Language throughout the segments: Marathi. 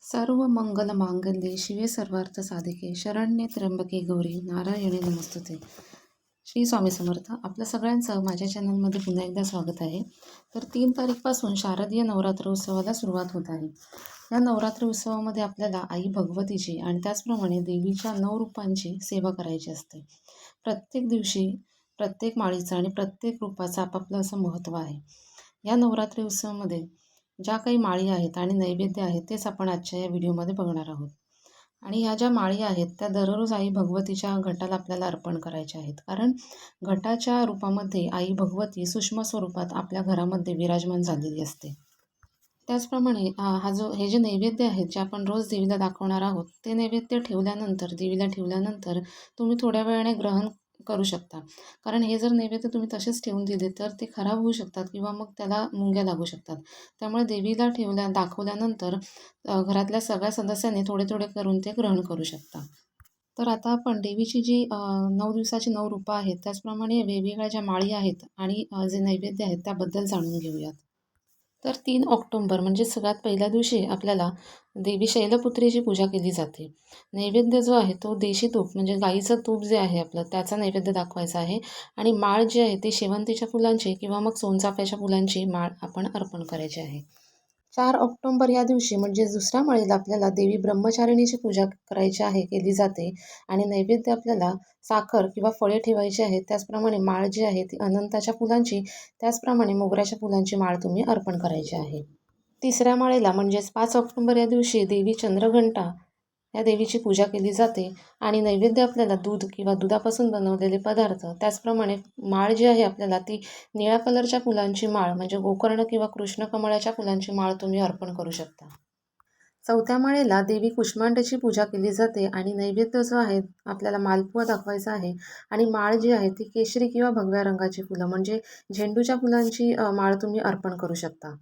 सर्व मंगल मांगल्ये शिवे सर्वार्थ साधिके शरण्ये त्र्यंबके गौरी नारायणे नमस्तुते. श्री स्वामी समर्थ. आपल्या सगळ्यांचं माझ्या चॅनलमध्ये पुन्हा एकदा स्वागत आहे. तर 3 तारीखपासून शारदीय नवरात्र उत्सवाला सुरुवात होत आहे. या नवरात्र उत्सवामध्ये आपल्याला आई भगवतीची आणि त्याचप्रमाणे देवीच्या 9 रूपांची सेवा करायची असते. प्रत्येक दिवशी प्रत्येक माळीचं आणि प्रत्येक रूपाचं आपापलं असं महत्त्व आहे. या नवरात्री उत्सवामध्ये ज्या काही माळी आहेत आणि नैवेद्य आहेत तेच आपण आजच्या या व्हिडिओमध्ये बघणार आहोत. आणि ह्या ज्या माळी आहेत त्या दररोज आई भगवतीच्या घटाला आपल्याला अर्पण करायच्या आहेत. कारण घटाच्या रूपामध्ये आई भगवती सूक्ष्म स्वरूपात आपल्या घरामध्ये विराजमान झालेली असते. त्याचप्रमाणे हे जे नैवेद्य आहेत जे आपण रोज देवीला दाखवणार आहोत ते नैवेद्य देवीला ठेवल्यानंतर तुम्ही थोड्या वेळाने ग्रहण करू शकता. कारण हे जर नैवेद्य तुम्ही तसेच ठेवून दिले तर ते खराब होऊ शकतात किंवा मग त्याला मुंग्या लागू शकतात. त्यामुळे देवीला दाखवल्यानंतर घरातल्या सगळ्या सदस्यांनी थोडे थोडे करून ते ग्रहण करू शकता. तर आता आपण देवीची जी 9 दिवसाची 9 रूपं आहेत त्याचप्रमाणे वेगवेगळ्या ज्या माळी आहेत आणि जे नैवेद्य आहेत त्याबद्दल जाणून घेऊयात. तर 3 ऑक्टोबर म्हणजे सगळ्यात पहिल्या दिवशी आपल्याला देवी शैलपुत्रीची पूजा केली जाते. नैवेद्य जो आहे तो देशी तूप म्हणजे गाईचं तूप जे आहे आपलं त्याचा नैवेद्य दाखवायचा आहे. आणि माळ जी आहे ती शेवंतीच्या फुलांची किंवा मग सोनचाफ्याच्या फुलांची माळ आपण अर्पण करायची आहे. 4 ऑक्टोबर या दिवशी म्हणजे दुसऱ्या माळीला आपल्याला देवी ब्रह्मचारिणीची पूजा करायची आहे, केली जाते. आणि नैवेद्य आपल्याला साखर किंवा फळे ठेवायची आहेत. त्याचप्रमाणे माळ जी आहे ती अनंताच्या फुलांची, त्याचप्रमाणे मोगऱ्याच्या फुलांची माळ तुम्ही अर्पण करायची आहे. तिसऱ्या माळेला म्हणजेच 5 ऑक्टोबर या दिवशी देवी चंद्रघंटा या देवीची पूजा केली जाते. आणि नैवेद्य आपल्याला दूध किंवा दुधापासून बनवलेले पदार्थ, त्याचप्रमाणे माळ जी आहे आपल्याला ती निळ्या कलरच्या फुलांची माळ म्हणजे गोकर्ण किंवा कृष्णकमळाच्या फुलांची माळ तुम्ही अर्पण करू शकता. चौथ्या माळेला देवी कुष्मांडाची पूजा केली जाते आणि नैवेद्य जो आहे आपल्याला मालपुआ दाखवायचा आहे. आणि माळ जी आहे ती केशरी किंवा भगव्या रंगाची फुलं म्हणजे झेंडूच्या फुलांची माळ तुम्ही अर्पण करू शकता.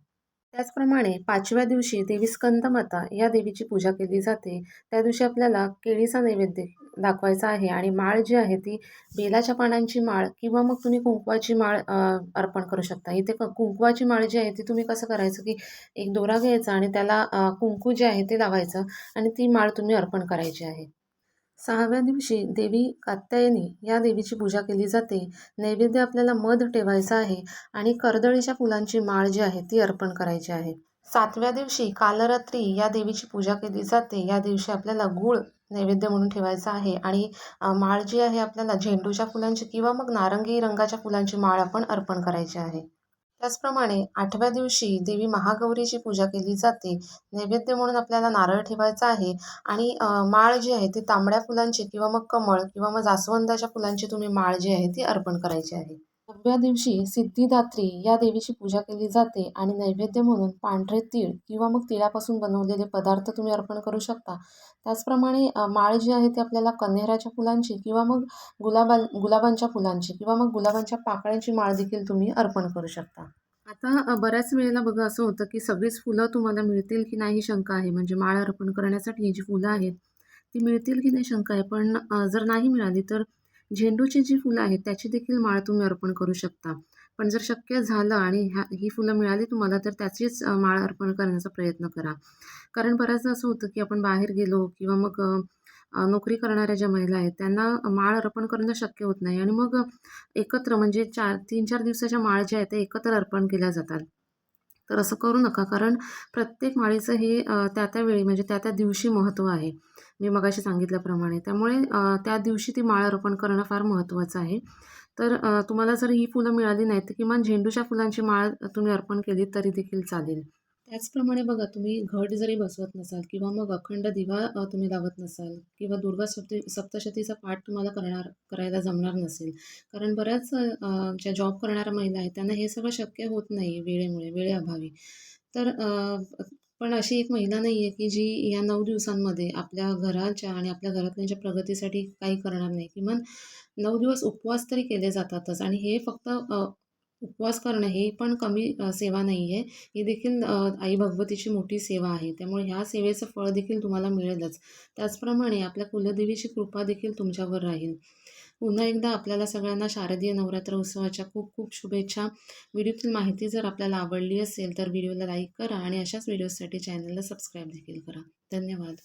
त्याचप्रमाणे 5व्या दिवशी देवी स्कंदमाता या देवीची पूजा केली जाते. त्या दिवशी आपल्याला केळीचा नैवेद्य दाखवायचा आहे आणि माळ जी आहे ती बेलाच्या पानांची माळ किंवा मग तुम्ही कुंकवाची माळ अर्पण करू शकता. इथे कुंकवाची माळ जी आहे ती तुम्ही कसं करायचं की एक दोरा घ्यायचा आणि त्याला कुंकू जे आहे ते लावायचं आणि ती माळ तुम्ही अर्पण करायची आहे. 6व्या दिवशी देवी कात्यायनी या देवीची पूजा केली जाते. नैवेद्य आपल्याला मध ठेवायचा आहे आणि कर्दळीच्या फुलांची माळ जी आहे ती अर्पण करायची आहे. 7व्या दिवशी कालरात्री या देवीची पूजा केली जाते. या दिवशी आपल्याला गूळ नैवेद्य म्हणून ठेवायचा आहे आणि माळ जी आहे आपल्याला झेंडूच्या फुलांची किंवा मग नारंगी रंगाच्या फुलांची माळ आपण अर्पण करायची आहे. त्याचप्रमाणे 8व्या दिवशी देवी महागौरीची पूजा केली जाते. नैवेद्य म्हणून आपल्याला नारळ ठेवायचा आहे आणि माळ जी आहे ती तांबड्या फुलांची किंवा मग कमळ किंवा मग जास्वंदाच्या फुलांची तुम्ही माळ जी आहे ती अर्पण करायची आहे. 9व्या दिवशी सिद्धिदात्री या देवीची पूजा केली जाते आणि नैवेद्य म्हणून पांढरे तीळ किंवा मग तिळापासून बनवलेले पदार्थ तुम्ही अर्पण करू शकता. त्याचप्रमाणे माळ जी आहे ती आपल्याला कण्हेराच्या फुलांची किंवा मग गुलाबांच्या फुलांची किंवा मग गुलाबांच्या पाकळ्यांची माळ देखील तुम्ही अर्पण करू शकता. आता बऱ्याच वेळेला बघा असं होतं की सगळीच फुलं तुम्हाला मिळतील की नाही शंका आहे. म्हणजे माळ अर्पण करण्यासाठी ही जी फुलं आहेत ती मिळतील की नाही शंका आहे. पण जर नाही मिळाली तर झेंडूची जी फुलं आहेत त्याची देखील माळ तुम्ही अर्पण करू शकता. पण जर शक्य झालं आणि ही फुलं मिळाली तुम्हाला तर त्याचीच माळ अर्पण करण्याचा प्रयत्न करा. कारण बऱ्याचदा असं होतं की आपण बाहेर गेलो किंवा मग नोकरी करणाऱ्या ज्या महिला आहेत त्यांना माळ अर्पण करणं शक्य होत नाही आणि मग एकत्र म्हणजे 3-4 दिवसाच्या माळ ज्या आहेत त्या एकत्र अर्पण केल्या जातात. तर असं करू नका. कारण प्रत्येक माळीचं हे त्या वेळी म्हणजे त्या दिवशी महत्त्व आहे. मी मगाशी सांगितल्याप्रमाणे. त्यामुळे त्या दिवशी ती माळ अर्पण करणं फार महत्त्वाचं आहे. तर तुम्हाला जर ही फुलं मिळाली नाहीत तर किमान झेंडूच्या फुलांची माळ तुम्ही अर्पण केली तरी देखील चालेल. त्याचप्रमाणे बघा तुम्ही घट जरी बसवत नसाल किंवा मग अखंड दिवा तुम्ही लावत नसाल किंवा दुर्गा सप्तशतीचा पाठ तुम्हाला करायला जमणार नसेल. कारण बऱ्याच ज्या जॉब करणाऱ्या महिला आहेत त्यांना हे सगळं शक्य होत नाही वेळेअभावी. तर पण अशी एक महिला नाही आहे की जी या 9 दिवसांमध्ये आपल्या घराच्या आणि आपल्या घरातल्यांच्या प्रगतीसाठी काही करणार नाही. किमान 9 दिवस उपवास तरी केले जातातच आणि हे फक्त उपवास करणं हे पण कमी सेवा नाही आहे. ही देखील आई भगवतीची मोठी सेवा आहे. त्यामुळे ह्या सेवेचं फळ देखील तुम्हाला मिळेलच. त्याचप्रमाणे आपल्या कुलदेवीची कृपा देखील तुमच्यावर राहील. पुन्हा एकदा आपल्याला सगळ्यांना शारदीय नवरात्र उत्सवाच्या खूप खूप शुभेच्छा. व्हिडिओतील माहिती जर आपल्याला आवडली असेल तर व्हिडिओला लाईक करा आणि अशाच व्हिडिओसाठी चॅनलला सबस्क्राईब देखील करा. धन्यवाद.